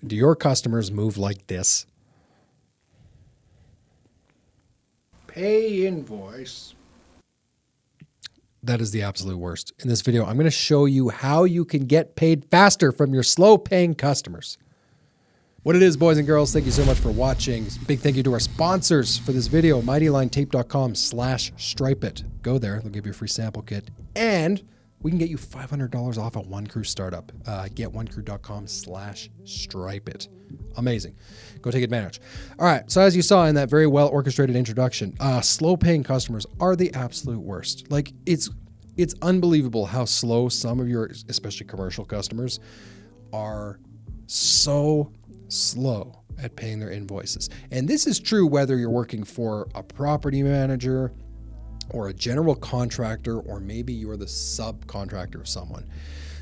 Do your customers move like this? Pay invoice. That is the absolute worst. In this video, I'm going to show you how you can get paid faster from your slow paying customers. What it is, boys and girls, thank you so much for watching. Big thank you to our sponsors for this video, mightylinetape.com/stripe it. Go there, they'll give you a free sample kit, and we can get you $500 off a One Crew startup. Get1crew.com/stripe it. Amazing. Go take advantage. All right, so as you saw in that very well orchestrated introduction, slow paying customers are the absolute worst. Like it's unbelievable how slow some of your, especially commercial customers, are so slow at paying their invoices. And this is true whether you're working for a property manager or a general contractor, or maybe you're the subcontractor of someone.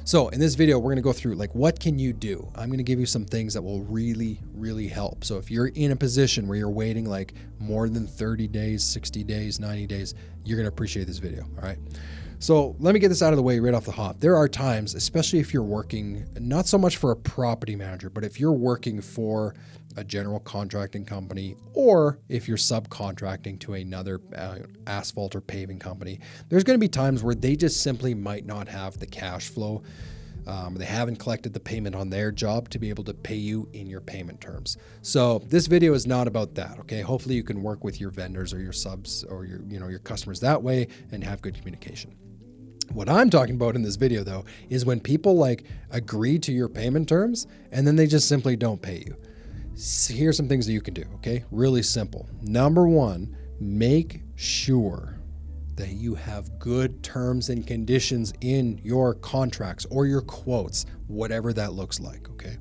So in this video, we're going to go through like, what can you do? I'm going to give you some things that will really, really help. So if you're in a position where you're waiting like more than 30 days, 60 days, 90 days, you're going to appreciate this video. All right. So let me get this out of the way right off the hop. There are times, especially if you're working, not so much for a property manager, but if you're working for a general contracting company, or if you're subcontracting to another asphalt or paving company, there's going to be times where they just simply might not have the cash flow. They haven't collected the payment on their job to be able to pay you in your payment terms. So this video is not about that. Okay. Hopefully you can work with your vendors or your subs or your customers that way and have good communication. What I'm talking about in this video, though, is when people like agree to your payment terms and then they just simply don't pay you. So here's some things that you can do, okay? Really simple. Number one, make sure that you have good terms and conditions in your contracts or your quotes, whatever that looks like, okay?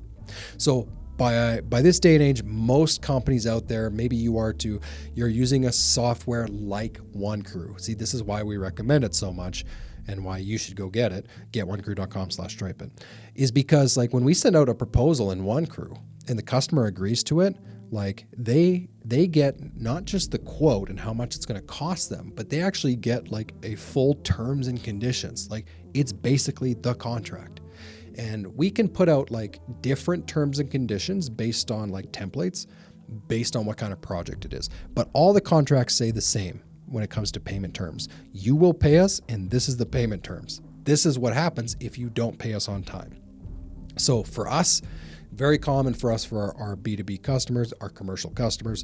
So by this day and age, most companies out there, maybe you're using a software like One Crew. See, this is why we recommend it so much, and why you should go get it, get1crew.com/stripe it, is because like when we send out a proposal in One Crew and the customer agrees to it, like they get not just the quote and how much it's going to cost them, but they actually get like a full terms and conditions. Like it's basically the contract. And we can put out like different terms and conditions based on like templates, based on what kind of project it is. But all the contracts say the same when it comes to payment terms. You will pay us, and this is the payment terms. This is what happens if you don't pay us on time. So for us, very common for us, for our B2B customers, our commercial customers,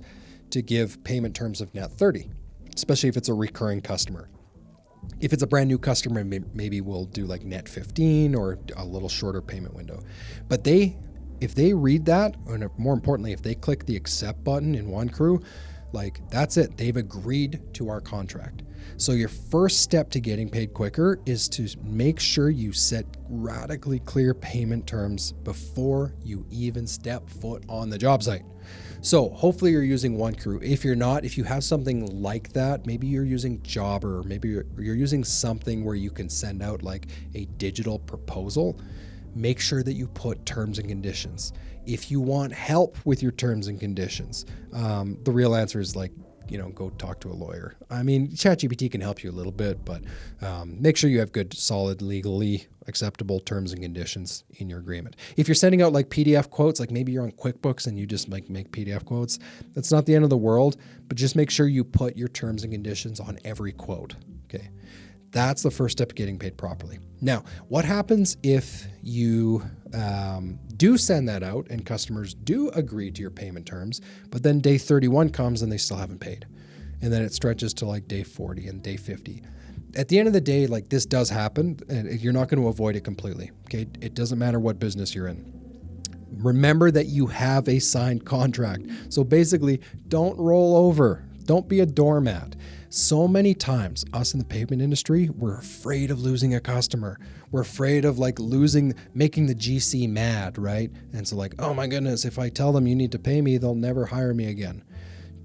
to give payment terms of net 30, especially if it's a recurring customer. If it's a brand new customer, maybe we'll do like net 15 or a little shorter payment window. But if they read that, and more importantly, if they click the accept button in One Crew, like that's it. They've agreed to our contract. So your first step to getting paid quicker is to make sure you set radically clear payment terms before you even step foot on the job site. So hopefully you're using One Crew. If you're not, if you have something like that, maybe you're using Jobber, maybe you're using something where you can send out like a digital proposal, make sure that you put terms and conditions. If you want help with your terms and conditions, the real answer is like, go talk to a lawyer. I mean, ChatGPT can help you a little bit, but make sure you have good, solid, legally acceptable terms and conditions in your agreement. If you're sending out like PDF quotes, like maybe you're on QuickBooks and you just like make PDF quotes, that's not the end of the world, but just make sure you put your terms and conditions on every quote, okay? That's the first step of getting paid properly. Now, what happens if you do send that out and customers do agree to your payment terms, but then day 31 comes and they still haven't paid? And then it stretches to like day 40 and day 50. At the end of the day, like this does happen, and you're not going to avoid it completely, okay? It doesn't matter what business you're in. Remember that you have a signed contract. So basically, don't roll over. Don't be a doormat. So many times, us in the pavement industry, we're afraid of losing a customer. We're afraid of like making the GC mad, right? And so like, oh my goodness, if I tell them you need to pay me, they'll never hire me again.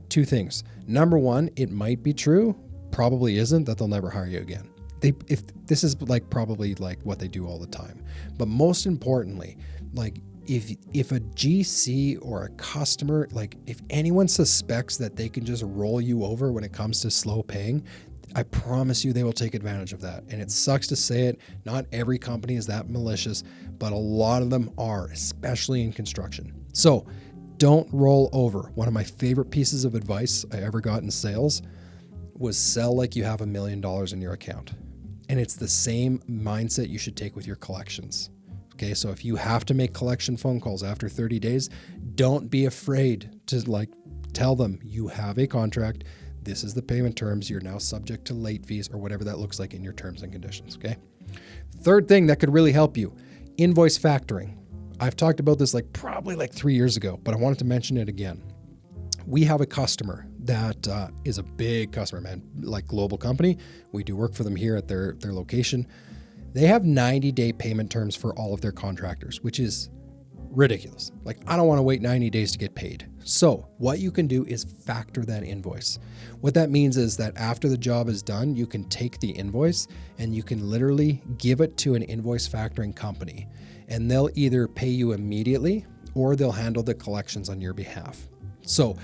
Two things. Number one, it might be true, probably isn't, that they'll never hire you again. If this is like probably like what they do all the time. But most importantly, like if a GC or a customer, like if anyone suspects that they can just roll you over when it comes to slow paying, I promise you they will take advantage of that. And it sucks to say it, not every company is that malicious, but a lot of them are, especially in construction. So don't roll over. One of my favorite pieces of advice I ever got in sales was sell like you have $1 million in your account. And it's the same mindset you should take with your collections. Okay, so if you have to make collection phone calls after 30 days, don't be afraid to tell them you have a contract. This is the payment terms. You're now subject to late fees or whatever that looks like in your terms and conditions. Okay. Third thing that could really help you, invoice factoring. I've talked about this probably 3 years ago, but I wanted to mention it again. We have a customer that is a big customer, man, global company. We do work for them here at their location. They have 90-day payment terms for all of their contractors, which is ridiculous. I don't want to wait 90 days to get paid. So what you can do is factor that invoice. What that means is that after the job is done, you can take the invoice and you can literally give it to an invoice factoring company, and they'll either pay you immediately or they'll handle the collections on your behalf. So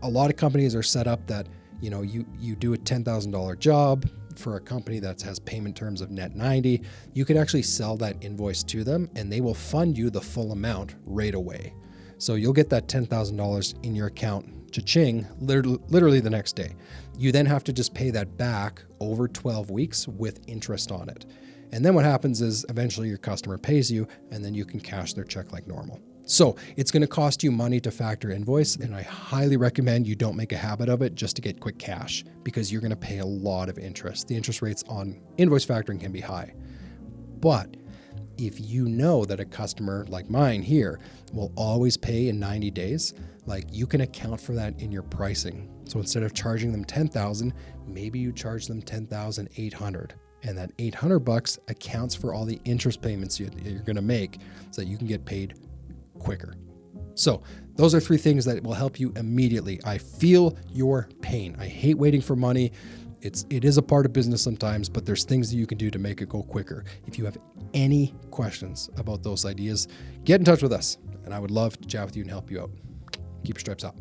a lot of companies are set up that, you do a $10,000 job for a company that has payment terms of net 90, you can actually sell that invoice to them and they will fund you the full amount right away. So you'll get that $10,000 in your account, cha-ching, literally the next day. You then have to just pay that back over 12 weeks with interest on it. And then what happens is eventually your customer pays you and then you can cash their check like normal. So it's going to cost you money to factor invoice, and I highly recommend you don't make a habit of it just to get quick cash, because you're going to pay a lot of interest. The interest rates on invoice factoring can be high. But if you know that a customer like mine here will always pay in 90 days, you can account for that in your pricing. So instead of charging them $10,000, maybe you charge them $10,800. And that $800 accounts for all the interest payments you're going to make so that you can get paid quicker. So those are 3 things that will help you immediately. I feel your pain. I hate waiting for money. It is a part of business sometimes, but there's things that you can do to make it go quicker. If you have any questions about those ideas, get in touch with us, and I would love to chat with you and help you out. Keep your stripes up.